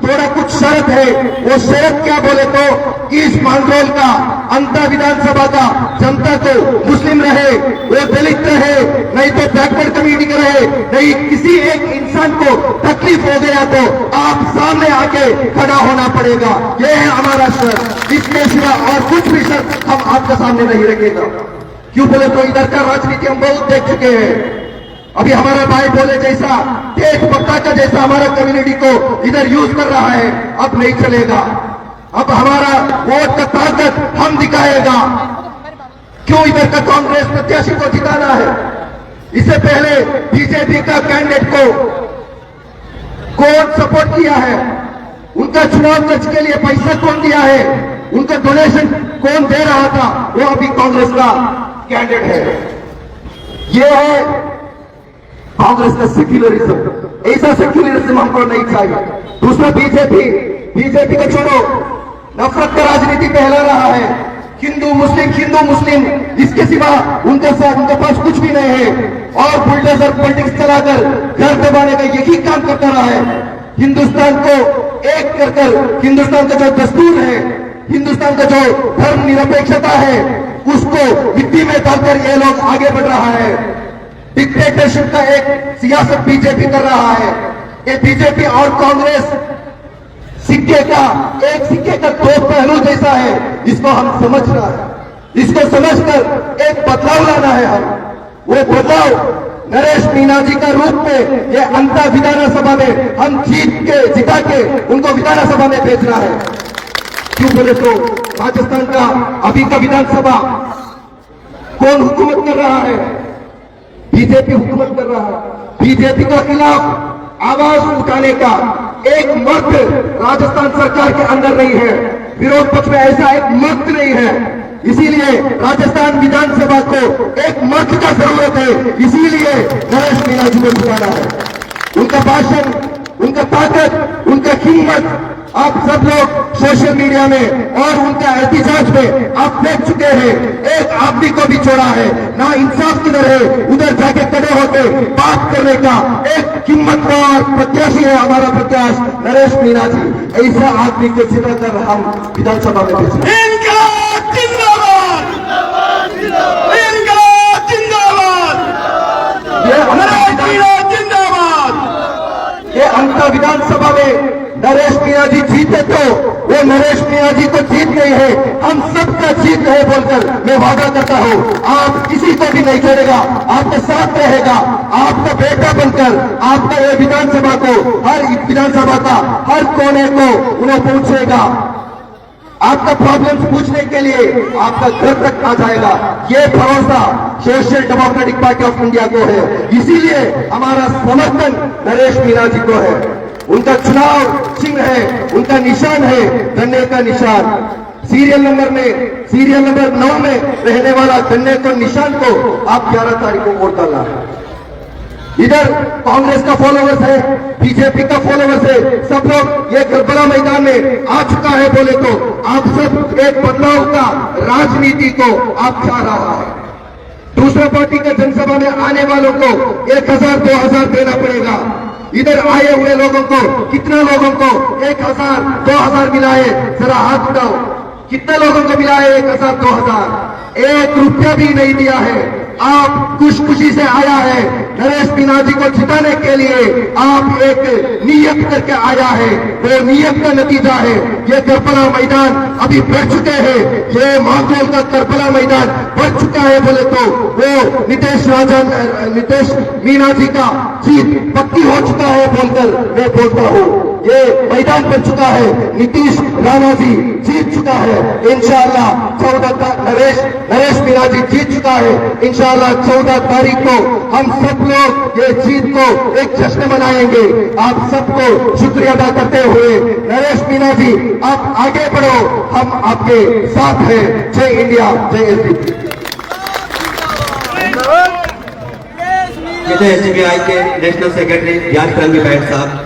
थोड़ा कुछ शर्त है। वो शर्त क्या बोले तो इस मांगरोल का अंता विधानसभा का जनता को मुस्लिम रहे, वो दलित रहे, नहीं तो बैकवर्ड कम्युनिटी का रहे, नहीं किसी एक इंसान को तकलीफ हो गया तो आप सामने आके खड़ा होना पड़ेगा। ये है हमारा शर्त। इसके सिवा और कुछ भी शर्त हम आपके सामने नहीं रखेगा। क्यों बोले तो इधर का राजनीति हम बहुत देख चुके हैं। अभी हमारा भाई बोले जैसा तेज पत्ता का जैसा हमारा कम्युनिटी को इधर यूज कर रहा है, अब नहीं चलेगा। अब हमारा वोट का ताकत हम दिखाएगा। क्यों इधर का कांग्रेस प्रत्याशी को जिताना है? इससे पहले बीजेपी का कैंडिडेट को कौन सपोर्ट किया है? उनका चुनाव खर्च के लिए पैसा कौन दिया है? उनका डोनेशन कौन दे रहा था? वो अभी कांग्रेस का कैंडिडेट है। ये है कांग्रेस का सेक्युलरिज्म। ऐसा सेक्युलरिज्म हमको नहीं चाहिए। दूसरा बीजेपी को छोड़ो, नफरत का राजनीति फैला रहा है। हिंदू मुस्लिम इसके सिवा उनके पास कुछ भी नहीं है। और बुलडोजर पॉलिटिक्स चलाकर घर दबाने का यही काम करता रहा है। हिंदुस्तान को एक कर हिंदुस्तान का जो दस्तूर है, हिंदुस्तान का जो धर्म निरपेक्षता है, उसको मिट्टी में डालकर ये लोग आगे बढ़ रहा है। डिक्टेटरशिप का एक सियासत बीजेपी कर रहा है। ये बीजेपी और कांग्रेस सिक्के का दो पहलू जैसा है। इसको हम समझना है। इसको समझकर एक बदलाव लाना है। हम वो बदलाव नरेश मीणा जी का रूप में ये अंता विधानसभा में हम जिता के उनको विधानसभा में भेजना है। क्यों बोले तो राजस्थान का अभी का विधानसभा कौन हुकूमत कर रहा है? बीजेपी हुकूमत कर रहा है। बीजेपी के खिलाफ आवाज उठाने का एक मर्द राजस्थान सरकार के अंदर नहीं है। विरोध पक्ष में ऐसा एक मर्द नहीं है। इसीलिए राजस्थान विधानसभा को एक मर्द का जरूरत है। इसीलिए नरेश मीणा जी को बुलाना है। उनका भाषण, उनका ताकत, उनका हिम्मत आप सब लोग सोशल मीडिया में और उनका एहतजाज में आप देख चुके हैं। एक आदमी को भी छोड़ा है ना। इंसाफ किधर है? उधर जाके खड़े होकर बात करने का एक हिम्मतवार प्रत्याशी है हमारा प्रत्याशी नरेश मीणा जी। ऐसा आदमी को जिताकर हम विधानसभा में भेजेंगे। ये अंता विधानसभा में नरेश मीणा जी जीते तो वो नरेश मीणा जी तो जीत गई है, हम सबका जीत है बोलकर मैं वादा करता हूँ। आप किसी को भी नहीं छोड़ेगा, आपके साथ रहेगा। आपका बेटा बनकर आपका ये विधानसभा को, हर विधानसभा का हर कोने को उन्हें पूछेगा। आपका प्रॉब्लम्स पूछने के लिए आपका घर तक आ जाएगा। ये भरोसा social democratic party of India को है। इसीलिए हमारा समर्थन नरेश मीणा जी को है। उनका चुनाव चिन्ह है, उनका निशान है गन्ने का निशान। सीरियल नंबर 9 में रहने वाला गन्ने के निशान को आप 11 तारीख को वोट डालना है। इधर कांग्रेस का फॉलोवर्स है, बीजेपी का फॉलोवर्स है, सब लोग ये करबला मैदान में आ चुका है। बोले तो आप सब एक बदलाव का राजनीति को आप चाह रहा है। दूसरा पार्टी का जनसभा में आने वालों को 1000-2000 देना पड़ेगा। इधर आए हुए लोगों को, कितना लोगों को 1000-2000 मिला है? जरा हाथ उठाओ। कितने लोगों को मिला है 1000-2000? 1 रुपया भी नहीं दिया है। आप खुशी से आया है नरेश मीणा जी को जिताने के लिए। आप एक नियत करके आया है, वो नियत का नतीजा है। ये करबला मैदान अभी बढ़ चुके हैं। ये मांगरोल का करबला मैदान बढ़ चुका है। बोले तो वो नीतीश मीणा जी का जीत पक्की हो चुका है बोलकर मैं बोलता हूँ। ये मैदान बन चुका है। नीतीश राणा जी जीत चुका है। इंशाअल्लाह 14 नरेश मीणा जी जीत चुका है। इंशाअल्लाह 14 तारीख को हम सब लोग ये जीत को एक जश्न मनाएंगे। आप सबको शुक्रिया अदा करते हुए नरेश मीणा जी आप आगे बढ़ो, हम आपके साथ हैं। जय इंडिया, जय एसपी। एसबीआई के नेशनल सेक्रेटरी ज्ञान साहब।